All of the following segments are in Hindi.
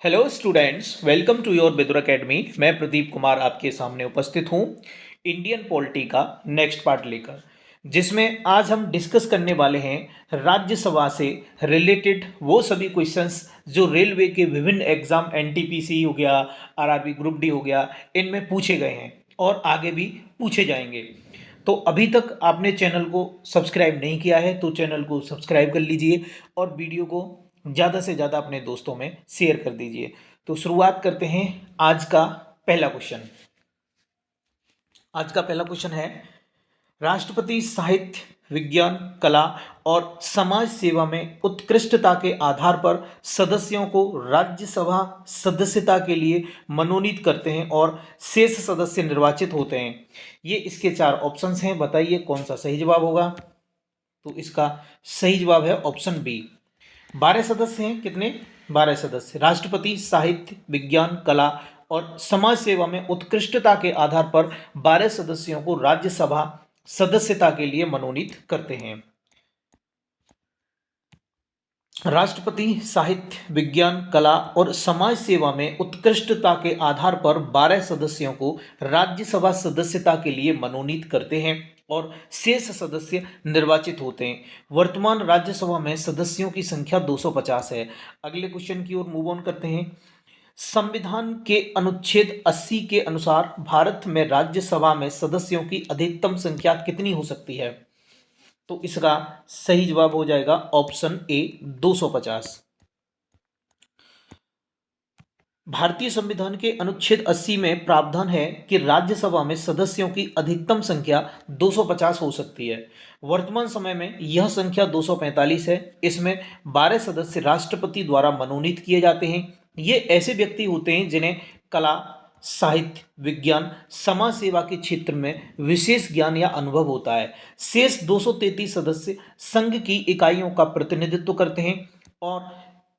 Hello students, welcome to your Bedur academy. मैं प्रदीप कुमार आपके सामने उपस्थित हूँ इंडियन पॉलिटी का नेक्स्ट पार्ट लेकर, जिसमें आज हम डिस्कस करने वाले हैं राज्यसभा से रिलेटेड वो सभी क्वेश्चंस जो रेलवे के विभिन्न एग्जाम एनटीपीसी हो गया, आरआरबी ग्रुप डी हो गया, इनमें पूछे गए हैं और आगे भी पूछे जाएंगे। तो अभी तक आपने चैनल को सब्सक्राइब नहीं किया है तो चैनल को सब्सक्राइब कर लीजिए और वीडियो को ज़्यादा से ज़्यादा अपने दोस्तों में शेयर कर दीजिए। तो शुरुआत करते हैं आज का पहला क्वेश्चन। आज का पहला क्वेश्चन है, राष्ट्रपति साहित्य, विज्ञान, कला और समाज सेवा में उत्कृष्टता के आधार पर सदस्यों को राज्यसभा सदस्यता के लिए मनोनीत करते हैं और शेष सदस्य निर्वाचित होते हैं। ये इसके चार ऑप्शंस हैं, बताइए कौन सा सही जवाब होगा। तो इसका सही जवाब है ऑप्शन बी। 12 सदस्य हैं। कितने? 12 सदस्य। राष्ट्रपति साहित्य, विज्ञान, कला और समाज सेवा में उत्कृष्टता के आधार पर 12 सदस्यों को राज्यसभा सदस्यता के लिए मनोनीत करते हैं। राष्ट्रपति साहित्य, विज्ञान, कला और समाज सेवा में उत्कृष्टता के आधार पर 12 सदस्यों को राज्यसभा सदस्यता के लिए मनोनीत करते हैं और शेष सदस्य निर्वाचित होते हैं। वर्तमान राज्यसभा में सदस्यों की संख्या 250 है। अगले क्वेश्चन की ओर मूव ऑन करते हैं। संविधान के अनुच्छेद 80 के अनुसार भारत में राज्यसभा में सदस्यों की अधिकतम संख्या कितनी हो सकती है? तो इसका सही जवाब हो जाएगा ऑप्शन ए, 250। भारतीय संविधान के अनुच्छेद 80 में प्रावधान है कि राज्यसभा में सदस्यों की अधिकतम संख्या 250 हो सकती है। वर्तमान समय में यह संख्या 245 है। इसमें 12 सदस्य राष्ट्रपति द्वारा मनोनीत किए जाते हैं। ये ऐसे व्यक्ति होते हैं जिन्हें कला, साहित्य, विज्ञान, समाज सेवा के क्षेत्र में विशेष ज्ञान या अनुभव होता है। शेष 233 सदस्य संघ की इकाइयों का प्रतिनिधित्व करते हैं। और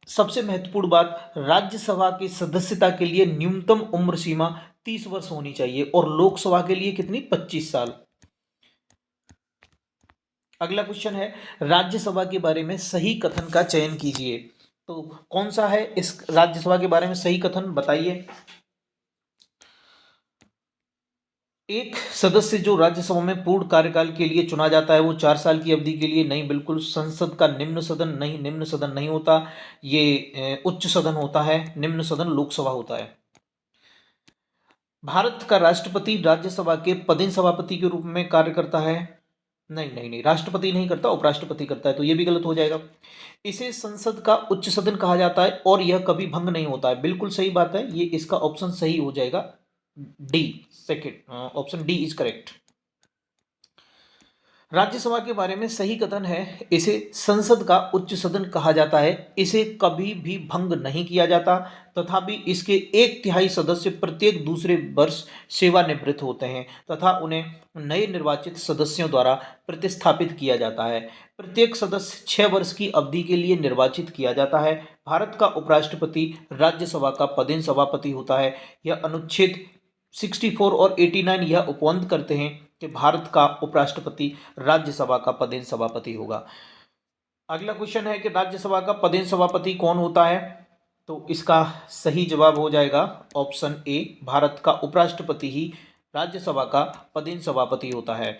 सबसे महत्वपूर्ण बात, राज्यसभा की सदस्यता के लिए न्यूनतम उम्र सीमा 30 वर्ष होनी चाहिए और लोकसभा के लिए कितनी? 25 साल। अगला क्वेश्चन है, राज्यसभा के बारे में सही कथन का चयन कीजिए। तो कौन सा है इस राज्यसभा के बारे में सही कथन, बताइए। एक सदस्य जो राज्यसभा में पूर्ण कार्यकाल के लिए चुना जाता है वो 4 साल की अवधि के लिए नहीं, बिल्कुल। संसद का निम्न सदन नहीं, निम्न सदन नहीं होता, ये उच्च सदन होता है। निम्न सदन लोकसभा होता है। भारत का राष्ट्रपति राज्यसभा के पदेन सभापति के रूप में कार्य करता है। नहीं नहीं नहीं, राष्ट्रपति नहीं करता, उपराष्ट्रपति करता है, तो ये भी गलत हो जाएगा। इसे संसद का उच्च सदन कहा जाता है और यह कभी भंग नहीं होता है। बिल्कुल सही बात है, ये इसका ऑप्शन सही हो जाएगा, D second, option D is correct. Rajya Sabha के बारे में सही कथन है, इसे संसद का उच्च सदन कहा जाता है। इसे कभी भी भंग नहीं किया जाता, तथापि इसके 1/3 सदस्य प्रत्येक दूसरे वर्ष सेवानिवृत्त होते हैं तथा उन्हें नए निर्वाचित सदस्यों द्वारा प्रतिस्थापित किया जाता है। प्रत्येक सदस्य 6 वर्ष की अवधि के लिए निर्वाचित किया जाता है। भारत का उपराष्ट्रपति राज्यसभा का पदेन सभापति होता है। यह अनुच्छेद 64 और 89 यह उपबंध करते हैं कि भारत का उपराष्ट्रपति राज्यसभा का पदेन सभापति होगा। अगला क्वेश्चन है कि राज्यसभा का पदेन सभापति कौन होता है? तो इसका सही जवाब हो जाएगा ऑप्शन ए, भारत का उपराष्ट्रपति ही राज्यसभा का पदेन सभापति होता है।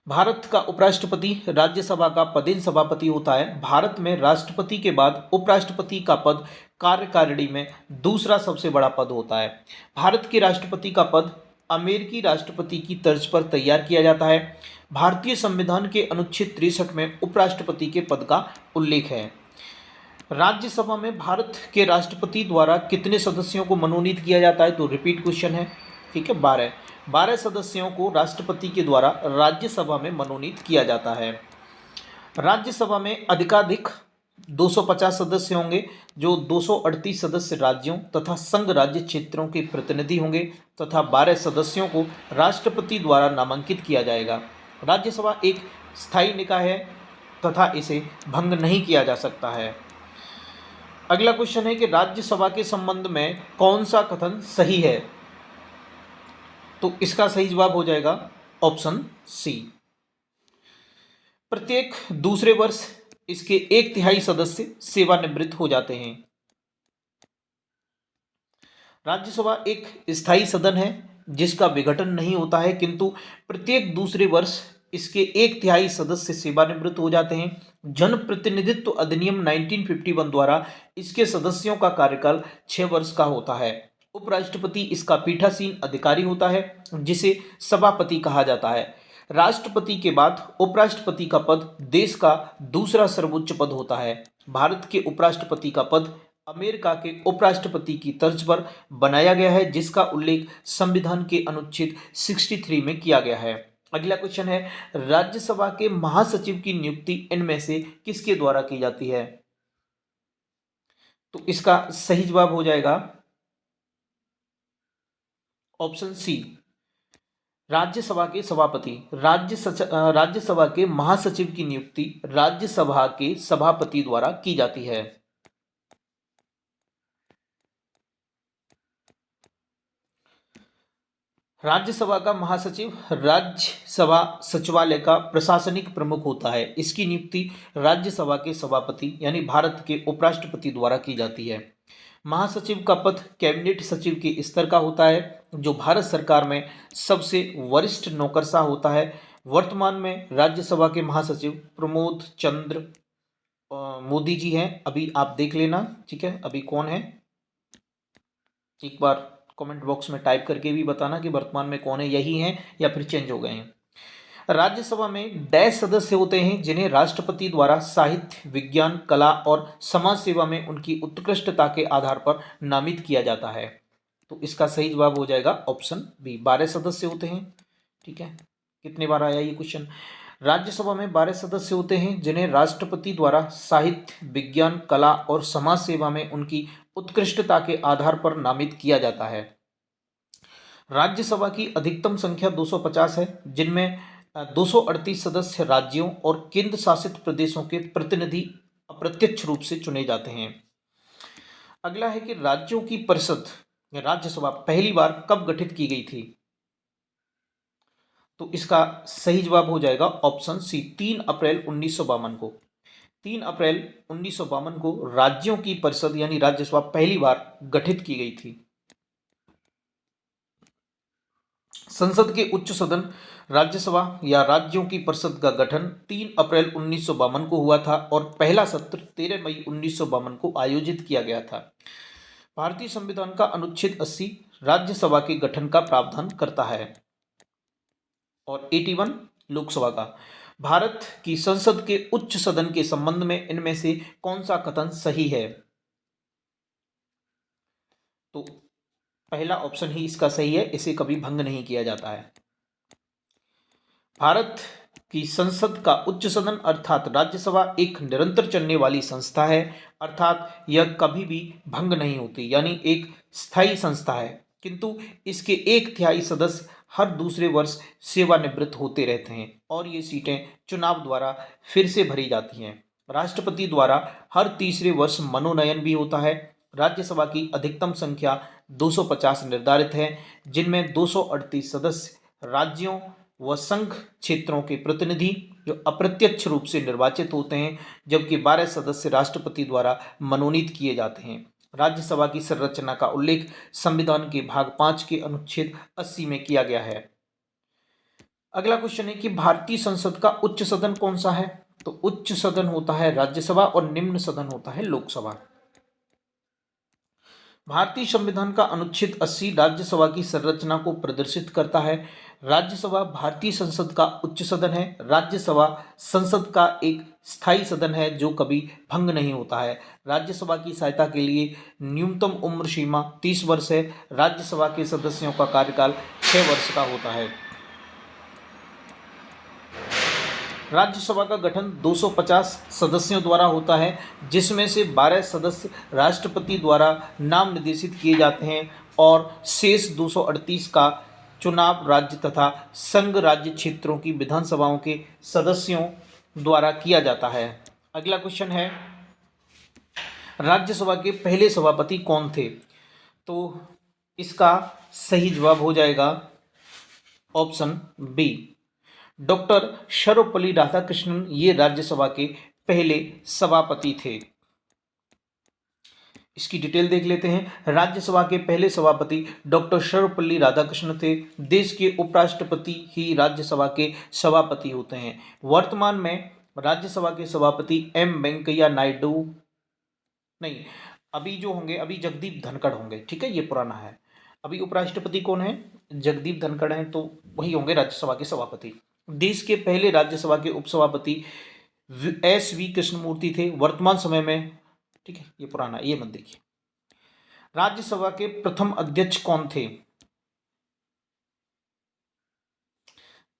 भारत का उपराष्ट्रपति राज्यसभा का पदेन सभापति होता है। भारत में राष्ट्रपति के बाद उपराष्ट्रपति का पद कार्यकारिणी में दूसरा सबसे बड़ा पद होता है। भारत के राष्ट्रपति का पद अमेरिकी राष्ट्रपति की तर्ज पर तैयार किया जाता है। भारतीय संविधान के अनुच्छेद 63 में उपराष्ट्रपति के पद का उल्लेख है। राज्यसभा में भारत के राष्ट्रपति द्वारा कितने सदस्यों को मनोनीत किया जाता है? तो रिपीट क्वेश्चन है, ठीक है, 12 सदस्यों को राष्ट्रपति के द्वारा राज्यसभा में मनोनीत किया जाता है। राज्यसभा में अधिकाधिक 250 सदस्य होंगे, जो 238 सदस्य राज्यों तथा संघ राज्य क्षेत्रों के प्रतिनिधि होंगे तथा 12 सदस्यों को राष्ट्रपति द्वारा नामांकित किया जाएगा। राज्यसभा एक स्थायी निकाय है तथा इसे भंग नहीं किया जा सकता है। अगला क्वेश्चन है कि राज्यसभा के संबंध में कौन सा कथन सही है? तो इसका सही जवाब हो जाएगा ऑप्शन सी। प्रत्येक दूसरे वर्ष इसके 1/3 सदस्य सेवानिवृत्त हो जाते हैं। राज्यसभा एक स्थायी सदन है जिसका विघटन नहीं होता है, किंतु प्रत्येक दूसरे वर्ष इसके एक तिहाई सदस्य सेवानिवृत्त हो जाते हैं। जन प्रतिनिधित्व अधिनियम 1951 द्वारा इसके सदस्यों का कार्यकाल 6 वर्ष का होता है। उपराष्ट्रपति इसका पीठासीन अधिकारी होता है जिसे सभापति कहा जाता है। राष्ट्रपति के बाद उपराष्ट्रपति का पद देश का दूसरा सर्वोच्च पद होता है। भारत के उपराष्ट्रपति का पद अमेरिका के उपराष्ट्रपति की तर्ज पर बनाया गया है, जिसका उल्लेख संविधान के अनुच्छेद 63 में किया गया है। अगला क्वेश्चन है, राज्यसभा के महासचिव की नियुक्ति इनमें से किसके द्वारा की जाती है? तो इसका सही जवाब हो जाएगा ऑप्शन सी, राज्यसभा के सभापति। राज्यसभा के महासचिव की नियुक्ति राज्यसभा के सभापति द्वारा की जाती है। राज्यसभा का महासचिव राज्यसभा सचिवालय का प्रशासनिक प्रमुख होता है। इसकी नियुक्ति राज्यसभा के सभापति यानी भारत के उपराष्ट्रपति द्वारा की जाती है। महासचिव का पद कैबिनेट सचिव के स्तर का होता है, जो भारत सरकार में सबसे वरिष्ठ नौकरशाह होता है। वर्तमान में राज्यसभा के महासचिव प्रमोद चंद्र मोदी जी हैं। अभी आप देख लेना, ठीक है, अभी कौन है, एक बार कमेंट बॉक्स में टाइप करके भी बताना कि वर्तमान में कौन है, यही हैं या फिर चेंज हो गए हैं। राज्यसभा में डैश सदस्य होते हैं जिन्हें राष्ट्रपति द्वारा साहित्य, विज्ञान, कला और समाज सेवा में उनकी उत्कृष्टता के आधार पर नामित किया जाता है। तो इसका सही जवाब हो जाएगा ऑप्शन बी, 12 सदस्य होते हैं। ठीक है, कितने बार आया ये क्वेश्चन? राज्यसभा में 12 सदस्य होते हैं जिन्हें राष्ट्रपति द्वारा साहित्य, विज्ञान, कला और समाज सेवा में उनकी उत्कृष्टता के आधार पर नामित किया जाता है। राज्यसभा की अधिकतम संख्या 250 है, जिनमें 238 सदस्य राज्यों और केंद्र शासित प्रदेशों के प्रतिनिधि अप्रत्यक्ष रूप से चुने जाते हैं। अगला है कि राज्यों की परिषद राज्यसभा पहली बार कब गठित की गई थी? तो इसका सही जवाब हो जाएगा ऑप्शन सी, 3 अप्रैल 1952 को। 3 अप्रैल 1952 को राज्यों की परिषद यानी राज्यसभा पहली बार गठित की गई थी। संसद के उच्च सदन राज्यसभा या राज्यों की परिषद का गठन 3 अप्रैल 1952 को हुआ था और पहला सत्र 13 मई 1952 को आयोजित किया गया था। भारतीय संविधान का अनुच्छेद 80 राज्यसभा के गठन का प्रावधान करता है और 81 लोकसभा का। भारत की संसद के उच्च सदन के संबंध में इनमें से कौन सा कथन सही है? तो पहला ऑप्शन ही इसका सही है, इसे कभी भंग नहीं किया जाता है। भारत की संसद का उच्च सदन अर्थात राज्यसभा एक निरंतर चलने वाली संस्था है, अर्थात यह कभी भी भंग नहीं होती, यानी एक स्थायी संस्था है, किंतु इसके एक तिहाई सदस्य हर दूसरे वर्ष सेवानिवृत्त होते रहते हैं और ये सीटें चुनाव द्वारा फिर से भरी जाती हैं। राष्ट्रपति द्वारा हर तीसरे वर्ष मनोनयन भी होता है। राज्यसभा की अधिकतम संख्या 250 निर्धारित है, जिनमें 238 सदस्य राज्यों व संघ क्षेत्रों के प्रतिनिधि जो अप्रत्यक्ष रूप से निर्वाचित होते हैं, जबकि 12 सदस्य राष्ट्रपति द्वारा मनोनीत किए जाते हैं। राज्यसभा की संरचना का उल्लेख संविधान के भाग 5 के अनुच्छेद 80 में किया गया है। अगला क्वेश्चन है कि भारतीय संसद का उच्च सदन कौन सा है? तो उच्च सदन होता है राज्यसभा और निम्न सदन होता है लोकसभा। भारतीय संविधान का अनुच्छेद 80 राज्यसभा की संरचना को प्रदर्शित करता है। राज्यसभा भारतीय संसद का उच्च सदन है। राज्यसभा संसद का एक स्थायी सदन है जो कभी भंग नहीं होता है। राज्यसभा की सहायता के लिए न्यूनतम उम्र सीमा 30 वर्ष है। राज्यसभा के सदस्यों का कार्यकाल 6 वर्ष का होता है। राज्यसभा का गठन 250 सदस्यों द्वारा होता है, जिसमें से 12 सदस्य राष्ट्रपति द्वारा नाम निर्देशित किए जाते हैं और शेष 238 का चुनाव राज्य तथा संघ राज्य क्षेत्रों की विधानसभाओं के सदस्यों द्वारा किया जाता है। अगला क्वेश्चन है, राज्यसभा के पहले सभापति कौन थे? तो इसका सही जवाब हो जाएगा option B, doctor Sarvepalli Radhakrishnan. ये राज्यसभा के पहले सभापति थे। इसकी डिटेल देख लेते हैं। राज्यसभा के पहले सभापति डॉक्टर सर्वपल्ली राधाकृष्णन थे। देश के उपराष्ट्रपति ही राज्यसभा के सभापति होते हैं। वर्तमान में राज्यसभा के सभापति एम वेंकैया नायडू नहीं, अभी जो होंगे अभी जगदीप धनखड़ होंगे, ठीक है, ये पुराना है। अभी उपराष्ट्रपति कौन है? जगदीप धनखड़ हैं, तो वही होंगे राज्यसभा के सभापति। देश के पहले राज्यसभा के उपसभापति एस वी कृष्णमूर्ति थे वर्तमान समय में, ठीक है, ये पुराना, ये मत देखिए। राज्यसभा के प्रथम अध्यक्ष कौन थे?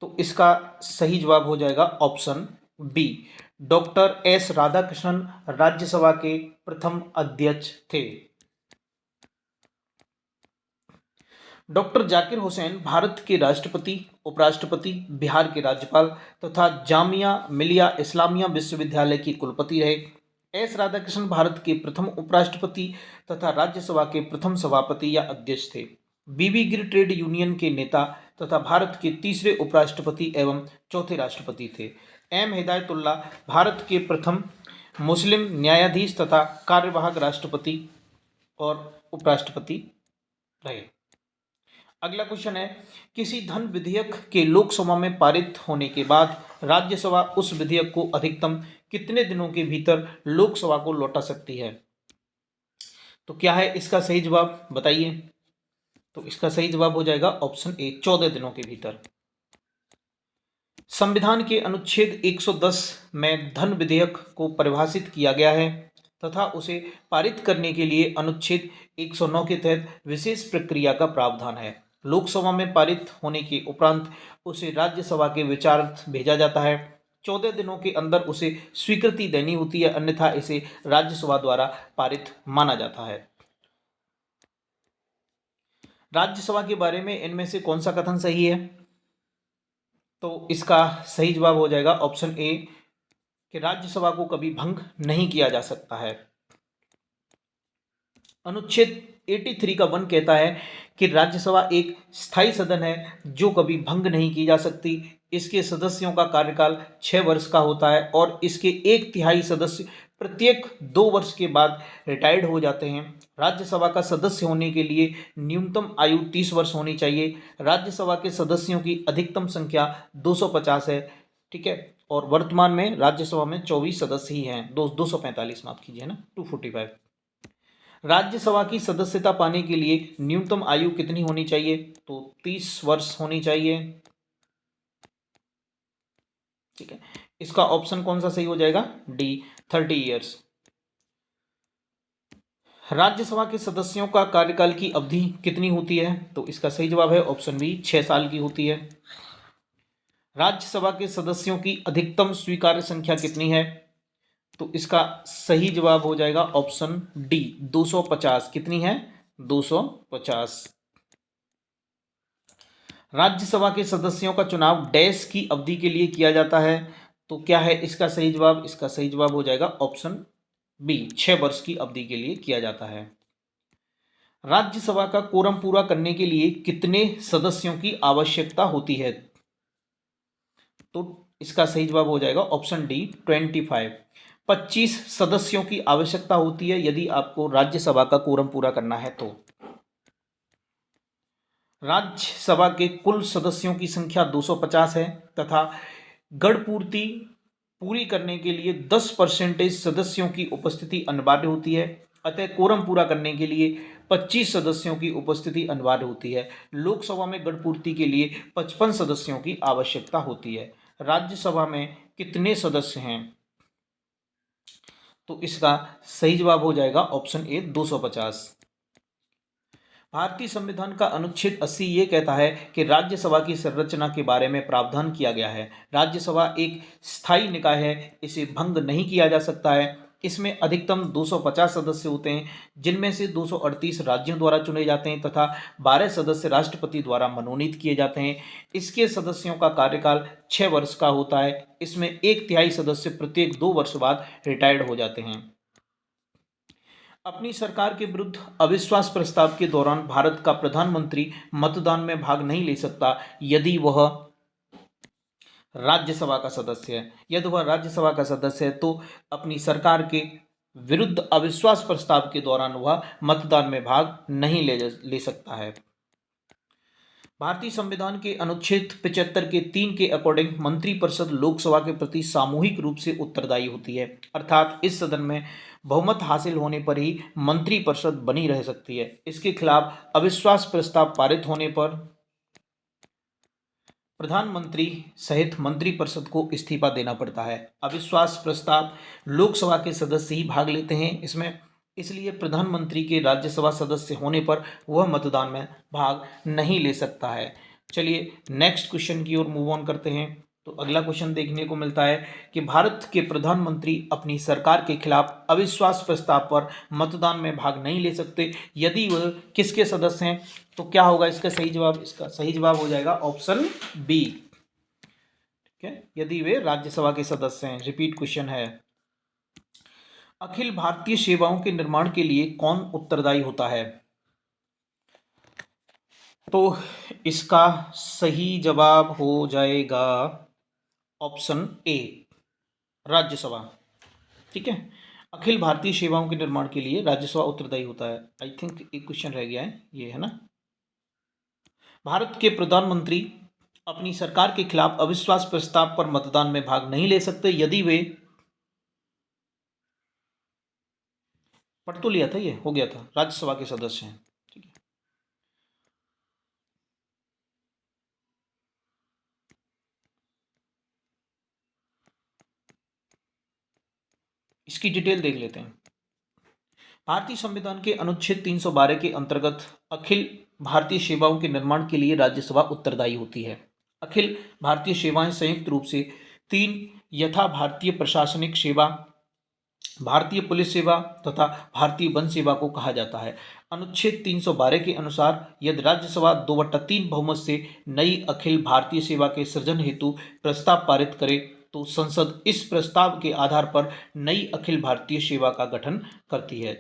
तो इसका सही जवाब हो जाएगा option B, doctor S Radhakrishnan Rajya Sabha के प्रथम अध्यक्ष थे। डॉक्टर जाकिर हुसैन भारत के राष्ट्रपति, उपराष्ट्रपति, बिहार के राज्यपाल तथा जामिया मिलिया इस्लामिया विश्वविद्यालय के कुलपति रहे। एस राधाकृष्णन भारत के प्रथम उपराष्ट्रपति तथा राज्यसभा के प्रथम सभापति या अध्यक्ष थे। बीबी गिर ट्रेड यूनियन के नेता तथा भारत के तीसरे उपराष्ट्रपति एवं चौथे राष्ट्रपति थे। एम हिदायतुल्ला भारत के प्रथम मुस्लिम न्यायाधीश तथा कार्यवाहक राष्ट्रपति और उपराष्ट्रपति रहे। अगला क्वेश्चन है, किसी धन विधेयक के लोकसभा में पारित होने के बाद राज्यसभा उस विधेयक को अधिकतम कितने दिनों के भीतर लोकसभा को लौटा सकती है? तो क्या है इसका सही जवाब बताइए। तो इसका सही जवाब हो जाएगा ऑप्शन ए, 14 दिनों के भीतर। संविधान के अनुच्छेद 110 में धन विधेयक को परिभाषित किया गया है तथा उसे पारित करने के लिए अनुच्छेद 109 के तहत विशेष प्रक्रिया का प्रावधान है। लोकसभा में पारित होने के उपरांत उसे राज्यसभा के विचारार्थ भेजा जाता है। 14 दिनों के अंदर उसे स्वीकृति देनी होती है, अन्यथा इसे राज्यसभा द्वारा पारित माना जाता है। राज्यसभा के बारे में इनमें से कौन सा कथन सही है? तो इसका सही जवाब हो जाएगा ऑप्शन ए कि राज्यसभा को कभी भंग नहीं किया जा सकता है। अनुच्छेद 83 का 1 कहता है कि राज्यसभा एक स्थायी सदन है जो कभी भंग नहीं की जा सकती। इसके सदस्यों का कार्यकाल 6 वर्ष का होता है और इसके 1/3 सदस्य प्रत्येक 2 वर्ष के बाद रिटायर्ड हो जाते हैं। राज्यसभा का सदस्य होने के लिए न्यूनतम आयु 30 वर्ष होनी चाहिए। राज्यसभा के सदस्यों की अधिकतम संख्या 250 है, ठीक है, और वर्तमान में राज्यसभा में 24 सदस्य ही हैं, 245 माफ कीजिए ना, 245। राज्यसभा की सदस्यता पाने के लिए न्यूनतम आयु कितनी होनी चाहिए? तो 30 वर्ष होनी चाहिए, ठीक है। इसका ऑप्शन कौन सा सही हो जाएगा? D, 30 years. राज्यसभा के सदस्यों का कार्यकाल की अवधि कितनी होती है? तो इसका सही जवाब है ऑप्शन बी, 6 साल की होती है। राज्यसभा के सदस्यों की अधिकतम स्वीकार्य संख्या कितनी है? तो इसका सही जवाब हो जाएगा ऑप्शन डी, 250। कितनी है? 250। राज्यसभा के सदस्यों का चुनाव डैश की अवधि के लिए किया जाता है। तो क्या है इसका सही जवाब? इसका सही जवाब हो जाएगा ऑप्शन बी, 6 वर्ष की अवधि के लिए किया जाता है। राज्यसभा का कोरम पूरा करने के लिए कितने सदस्यों की आवश्यकता होती है? तो इसका सही जवाब हो जाएगा ऑप्शन डी, 25। 25 सदस्यों की आवश्यकता होती है यदि आपको राज्यसभा का कोरम पूरा करना है तो। राज्यसभा के कुल सदस्यों की संख्या 250 है तथा गणपूर्ति पूरी करने के लिए 10% सदस्यों की उपस्थिति अनिवार्य होती है। अतः कोरम पूरा करने के लिए 25 सदस्यों की उपस्थिति अनिवार्य होती है। लोकसभा में गणपूर्ति के लिए 55 सदस्यों की आवश्यकता होती है। राज्यसभा में कितने सदस्य हैं? तो इसका सही जवाब हो जाएगा ऑप्शन ए, 250। भारतीय संविधान का अनुच्छेद 80 ये कहता है कि राज्यसभा की संरचना के बारे में प्रावधान किया गया है। राज्यसभा एक स्थायी निकाय है, इसे भंग नहीं किया जा सकता है। इसमें अधिकतम 250 सदस्य होते हैं, जिनमें से 238 राज्यों द्वारा चुने जाते हैं तथा 12 सदस्य राष्ट्रपति द्वारा मनोनीत किए जाते हैं। इसके सदस्यों का कार्यकाल 6 वर्ष का होता है। इसमें 1/3 सदस्य प्रत्येक 2 वर्ष बाद रिटायर्ड हो जाते हैं। अपनी सरकार के विरुद्ध अविश्वास प्रस्ताव के दौरान भारत का प्रधानमंत्री मतदान में भाग नहीं ले सकता यदि वह राज्यसभा का सदस्य है। यदि वह राज्यसभा का सदस्य है तो अपनी सरकार के विरुद्ध अविश्वास प्रस्ताव के दौरान वह मतदान में भाग नहीं ले सकता है। भारतीय संविधान के अनुच्छेद 75 के 3 के अकॉर्डिंग मंत्रिपरिषद लोकसभा के प्रति सामूहिक रूप से उत्तरदायी होती है, अर्थात इस सदन में बहुमत हासिल होने पर ही मंत्रिपरिषद बनी रह सकती है। इसके खिलाफ अविश्वास प्रस्ताव पारित होने पर प्रधानमंत्री सहित मंत्रिपरिषद को इस्तीफा देना पड़ता है। अविश्वास प्रस्ताव लोकसभा के सदस्य ही भाग लेते हैं इसमें, इसलिए प्रधानमंत्री के राज्यसभा सदस्य होने पर वह मतदान में भाग नहीं ले सकता है। चलिए नेक्स्ट क्वेश्चन की ओर मूव ऑन करते हैं। तो अगला क्वेश्चन देखने को मिलता है कि भारत के प्रधानमंत्री अपनी सरकार के खिलाफ अविश्वास प्रस्ताव पर मतदान में भाग नहीं ले सकते यदि वह किसके सदस्य हैं। तो क्या होगा इसका सही जवाब? इसका सही जवाब हो जाएगा ऑप्शन बी। ठीक है, यदि वे राज्यसभा के सदस्य हैं। रिपीट क्वेश्चन है, अखिल भारतीय सेवाओं के निर्माण के लिए कौन उत्तरदायी होता है? तो इसका सही जवाब हो जाएगा ऑप्शन ए, राज्यसभा। ठीक है, अखिल भारतीय सेवाओं के निर्माण के लिए राज्यसभा उत्तरदायी होता है। आई थिंक एक क्वेश्चन रह गया है, ये है ना। भारत के प्रधानमंत्री अपनी सरकार के खिलाफ अविश्वास प्रस्ताव पर मतदान में भाग नहीं ले सकते यदि वे, पढ़ तो लिया था, ये हो गया था, राज्यसभा के सदस्य हैं। ठीक है, इसकी डिटेल देख लेते हैं। भारतीय संविधान के अनुच्छेद 312 के अंतर्गत अखिल भारतीय सेवाओं के निर्माण के लिए राज्यसभा उत्तरदायी होती है। अखिल भारतीय सेवाएं संयुक्त रूप से तीन यथा भारतीय प्रशासनिक सेवा, भारतीय पुलिस सेवा तथा भारतीय वन सेवा को कहा जाता है। अनुच्छेद 312 के अनुसार यदि राज्यसभा 2/3 बहुमत से नई अखिल भारतीय सेवा के सृजन हेतु प्रस्ताव पारित करे तो संसद इस प्रस्ताव के आधार पर नई अखिल भारतीय सेवा का गठन करती है।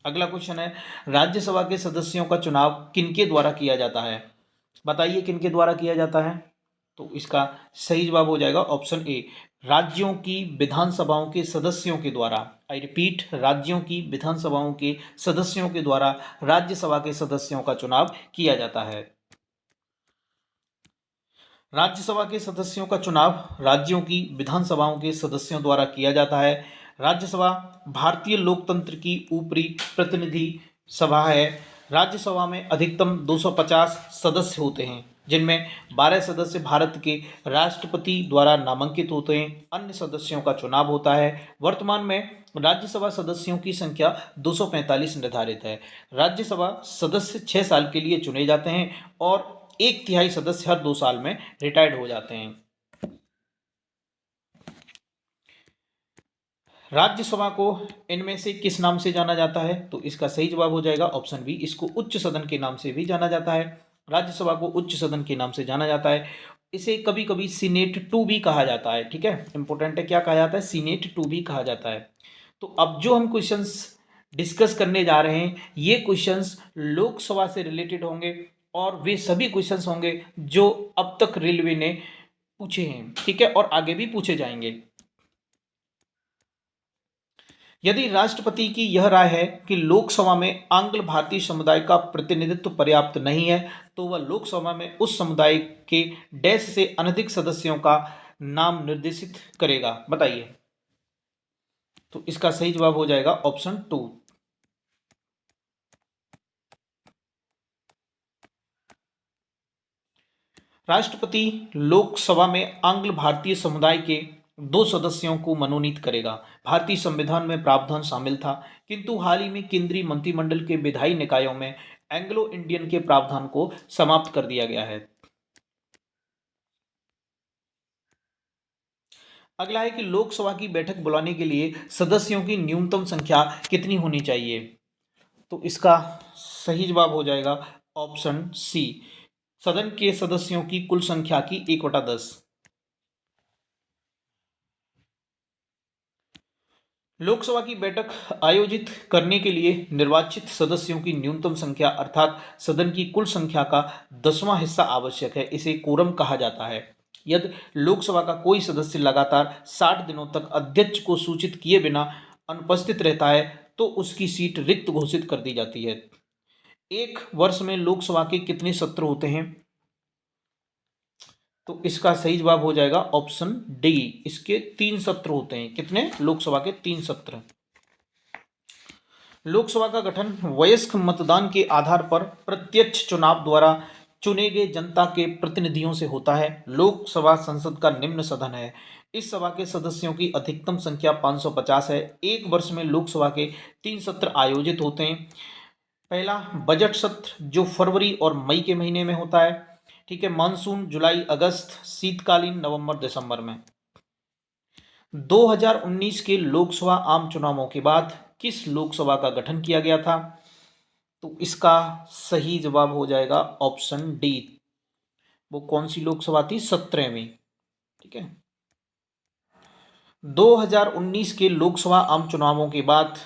अगला क्वेश्चन है, राज्यसभा के सदस्यों का चुनाव किनके द्वारा किया जाता है? बताइए किनके द्वारा किया जाता है? तो इसका सही जवाब हो जाएगा ऑप्शन ए, राज्यों की विधानसभाओं के सदस्यों के द्वारा। आई रिपीट, राज्यों की विधानसभाओं के सदस्यों के द्वारा राज्यसभा के सदस्यों का चुनाव किया जाता है। राज्यसभा के सदस्यों का चुनाव राज्यों की विधानसभाओं के सदस्यों द्वारा किया जाता है। राज्यसभा भारतीय लोकतंत्र की ऊपरी प्रतिनिधि सभा है। राज्यसभा में अधिकतम 250 सदस्य होते हैं, जिनमें 12 सदस्य भारत के राष्ट्रपति द्वारा नामांकित होते हैं। अन्य सदस्यों का चुनाव होता है। वर्तमान में राज्यसभा सदस्यों की संख्या 245 निर्धारित है। राज्यसभा सदस्य 6 साल के लिए चुने जाते हैं और 1/3 सदस्य हर 2 साल में रिटायर्ड हो जाते हैं। राज्यसभा को इनमें से किस नाम से जाना जाता है? तो इसका सही जवाब हो जाएगा ऑप्शन बी, इसको उच्च सदन के नाम से भी जाना जाता है। राज्यसभा को उच्च सदन के नाम से जाना जाता है। इसे कभी कभी सीनेट 2 भी कहा जाता है। ठीक है, इंपॉर्टेंट है, क्या कहा जाता है? सीनेट 2 भी कहा जाता है। तो अब जो हम क्वेश्चंस डिस्कस करने जा रहे हैं ये क्वेश्चंस लोकसभा से रिलेटेड होंगे और वे सभी क्वेश्चंस होंगे जो अब तक रेलवे ने पूछे हैं। ठीक है, और आगे भी पूछे जाएंगे। यदि राष्ट्रपति की यह राय है कि लोकसभा में आंग्ल भारतीय समुदाय का प्रतिनिधित्व पर्याप्त नहीं है तो वह लोकसभा में उस समुदाय के डैश से अनधिक सदस्यों का नाम निर्देशित करेगा। बताइए, तो इसका सही जवाब हो जाएगा ऑप्शन 2। राष्ट्रपति लोकसभा में आंग्ल भारतीय समुदाय के 2 सदस्यों को मनोनीत करेगा। भारतीय संविधान में प्रावधान शामिल था, किंतु हाल ही में केंद्रीय मंत्रिमंडल के विधायी निकायों में एंग्लो इंडियन के प्रावधान को समाप्त कर दिया गया है। अगला है कि लोकसभा की बैठक बुलाने के लिए सदस्यों की न्यूनतम संख्या कितनी होनी चाहिए? तो इसका सही जवाब हो जाएगा ऑप्शन सी, सदन के सदस्यों की कुल संख्या की 1/10। लोकसभा की बैठक आयोजित करने के लिए निर्वाचित सदस्यों की न्यूनतम संख्या अर्थात सदन की कुल संख्या का 10वां हिस्सा आवश्यक है। इसे कोरम कहा जाता है। यदि लोकसभा का कोई सदस्य लगातार 60 दिनों तक अध्यक्ष को सूचित किए बिना अनुपस्थित रहता है तो उसकी सीट रिक्त घोषित कर दी जाती है। एक वर्ष में लोकसभा के कितने सत्र होते हैं? तो इसका सही जवाब हो जाएगा ऑप्शन डी, इसके 3 सत्र होते हैं। कितने? लोकसभा के 3 सत्र। लोकसभा का गठन वयस्क मतदान के आधार पर प्रत्यक्ष चुनाव द्वारा चुने गए जनता के प्रतिनिधियों से होता है। लोकसभा संसद का निम्न सदन है। इस सभा के सदस्यों की अधिकतम संख्या 550 है। एक वर्ष में लोकसभा के 3 सत्र आयोजित होते हैं। पहला बजट सत्र जो फरवरी और मई के महीने में होता है। ठीक है। मानसून जुलाई अगस्त, शीतकालीन नवंबर दिसंबर में। 2019 के लोकसभा आम चुनावों के बाद किस लोकसभा का गठन किया गया था? तो इसका सही जवाब हो जाएगा ऑप्शन डी। वो कौन सी लोकसभा थी? 17वीं। ठीक है। 2019 के लोकसभा आम चुनावों के बाद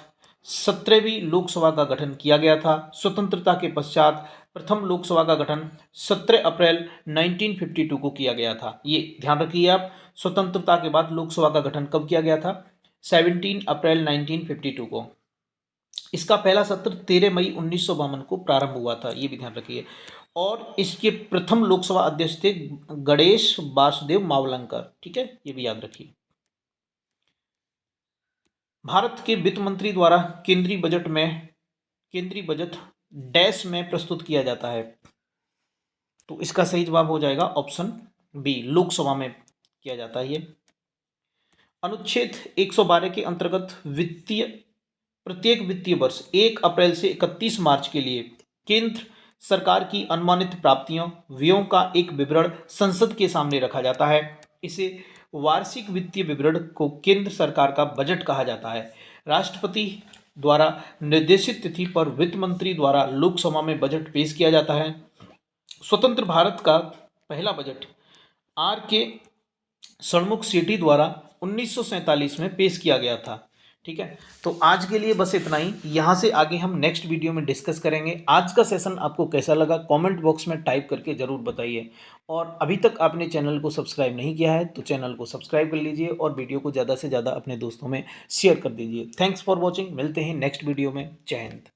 17वीं लोकसभा का गठन किया गया था। स्वतंत्रता के पश्चात प्रथम लोकसभा का गठन 17 अप्रैल 1952 को किया गया था। ये ध्यान रखिए आप, स्वतंत्रता के बाद लोकसभा का गठन कब किया गया था? 17 अप्रैल 1952 को। इसका पहला सत्र 13 मई 1952 को प्रारंभ हुआ था, ये भी ध्यान रखिए। और इसके प्रथम लोकसभा अध्यक्ष थे गणेश वासुदेव मावलंकर। ठीक है, ये भी याद रखिए। भारत के वित्त मंत्री द्वारा केंद्रीय बजट डैश में प्रस्तुत किया जाता है। तो इसका सही जवाब हो जाएगा ऑप्शन बी, लोकसभा में किया जाता है ये। अनुच्छेद 112 के अंतर्गत प्रत्येक वित्तीय वर्ष 1 अप्रैल से 31 मार्च के लिए केंद्र सरकार की अनुमानित प्राप्तियों व्ययों का एक विवरण संसद के सामने रखा जाता है। इसे वार्षिक वित्तीय विवरण को केंद्र सरकार का बजट कहा जाता है। राष्ट्रपति द्वारा निर्देशित तिथि पर वित्त मंत्री द्वारा लोकसभा में बजट पेश किया जाता है। स्वतंत्र भारत का पहला बजट आर के षणमुख सेठी द्वारा 1947 में पेश किया गया था। ठीक है, तो आज के लिए बस इतना ही। यहाँ से आगे हम नेक्स्ट वीडियो में डिस्कस करेंगे। आज का सेशन आपको कैसा लगा कमेंट बॉक्स में टाइप करके ज़रूर बताइए। और अभी तक आपने चैनल को सब्सक्राइब नहीं किया है तो चैनल को सब्सक्राइब कर लीजिए और वीडियो को ज़्यादा से ज़्यादा अपने दोस्तों में शेयर कर दीजिए। Thanks for watching. मिलते हैं नेक्स्ट वीडियो में। जय हिंद।